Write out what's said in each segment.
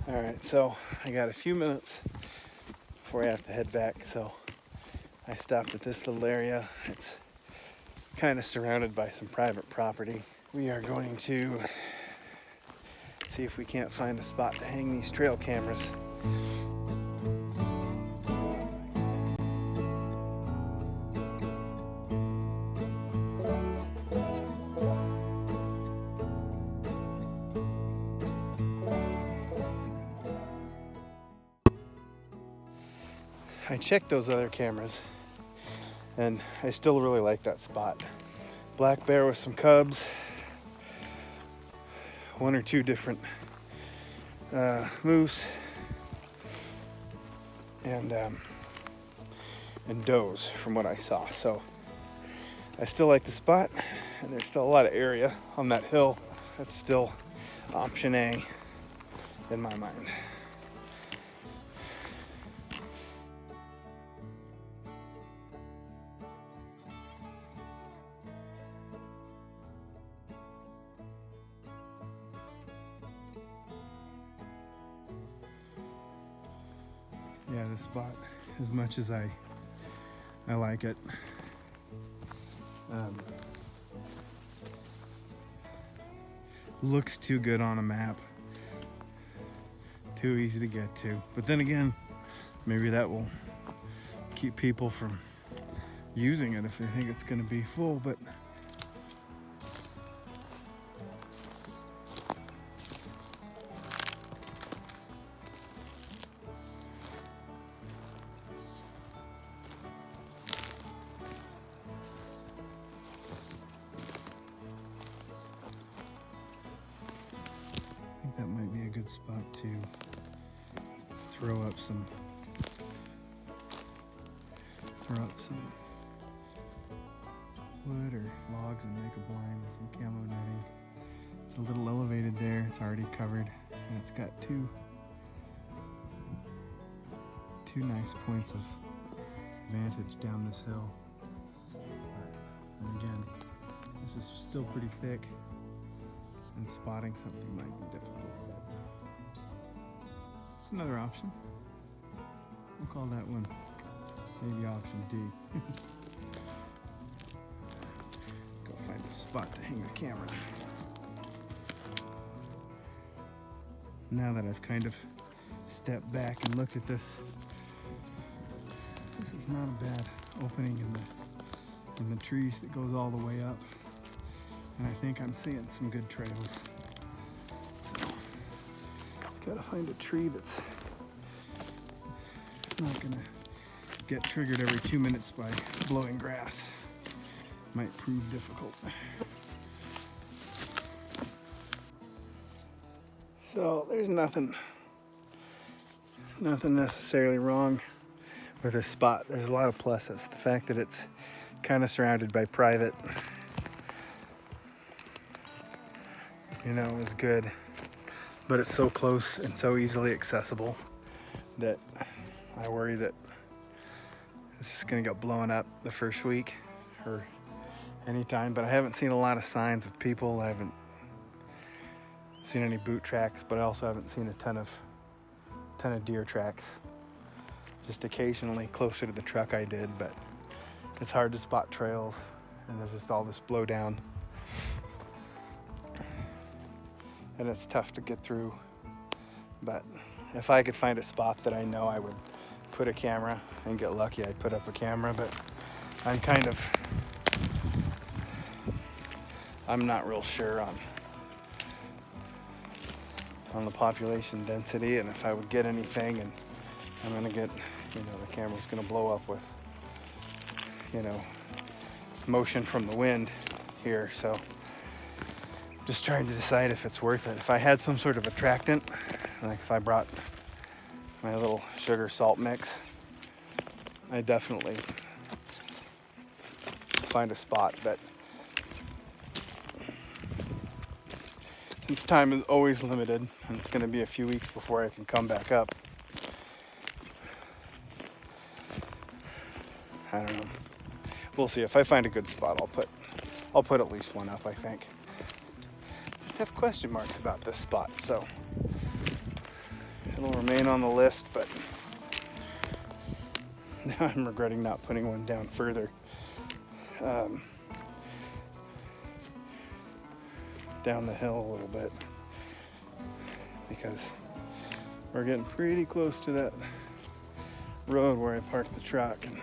All right, so I got a few minutes before I have to head back, so I stopped at this little area. It's kind of surrounded by some private property. We are going to see if we can't find a spot to hang these trail cameras. I checked those other cameras and I still really like that spot. Black bear with some cubs, one or two different moose, and does from what I saw. So I still like the spot, and there's still a lot of area on that hill. That's still option A in my mind. Yeah, this spot, as much as I like it, looks too good on a map, too easy to get to. But then again, maybe that will keep people from using it if they think it's going to be full. But that might be a good spot to throw up some wood or logs and make a blind with some camo netting. It's a little elevated there, it's already covered, and it's got two nice points of vantage down this hill. But again, this is still pretty thick, and spotting something might be difficult, but it's another option. We'll call that one maybe option D. Go find a spot to hang the camera. Now that I've kind of stepped back and looked at this, this is not a bad opening in the trees that goes all the way up. And I think I'm seeing some good trails. So, gotta find a tree that's not gonna get triggered every 2 minutes by blowing grass. Might prove difficult. So there's nothing necessarily wrong with this spot. There's a lot of pluses. The fact that it's kind of surrounded by private, is good, but it's so close and so easily accessible that I worry that it's just gonna get blown up the first week or anytime. But I haven't seen a lot of signs of people. I haven't seen any boot tracks, but I also haven't seen a ton of deer tracks. Just occasionally closer to the truck I did, but it's hard to spot trails, and there's just all this blowdown. And it's tough to get through. But if I could find a spot that I know I would put a camera and get lucky, I'd put up a camera. But I'm not real sure on the population density, and if I would get anything, and I'm gonna get, the camera's gonna blow up with, motion from the wind here. So just trying to decide if it's worth it. If I had some sort of attractant, like if I brought my little sugar salt mix, I'd definitely find a spot. But since time is always limited, and it's going to be a few weeks before I can come back up, I don't know. We'll see. If I find a good spot, I'll put at least one up, I think. Just have question marks about this spot. So it'll remain on the list, but now I'm regretting not putting one down further. Down the hill a little bit, because we're getting pretty close to that road where I parked the truck, and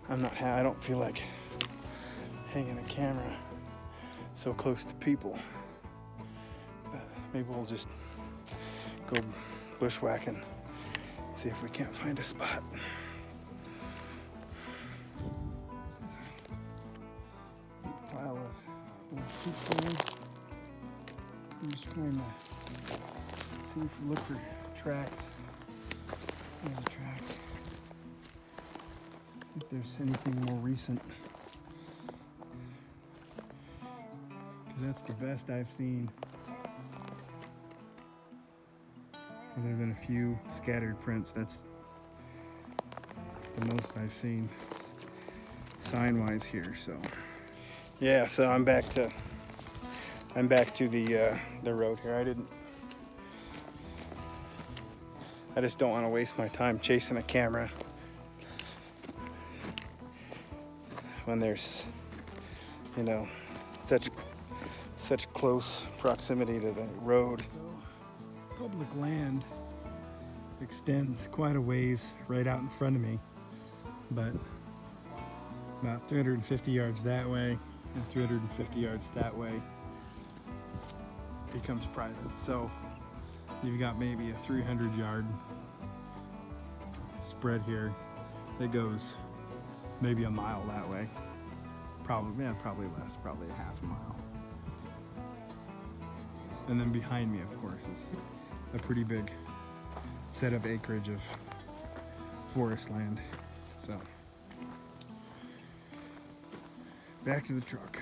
I don't feel like hanging a camera so close to people. But maybe we'll just go bushwhacking, see if we can't find a spot. Pile of people. I'm just trying to see if we look for tracks. If there's anything more recent, because that's the best I've seen, other than a few scattered prints. That's the most I've seen sign-wise here. So yeah, so I'm back to the road here. I just don't want to waste my time chasing a camera when there's, you know, such close proximity to the road. So, public land extends quite a ways right out in front of me, but about 350 yards that way and 350 yards that way becomes private. So you've got maybe a 300-yard spread here that goes maybe a mile that way. Probably less, probably a half a mile. And then behind me, of course, is a pretty big set of acreage of forest land. So, back to the truck.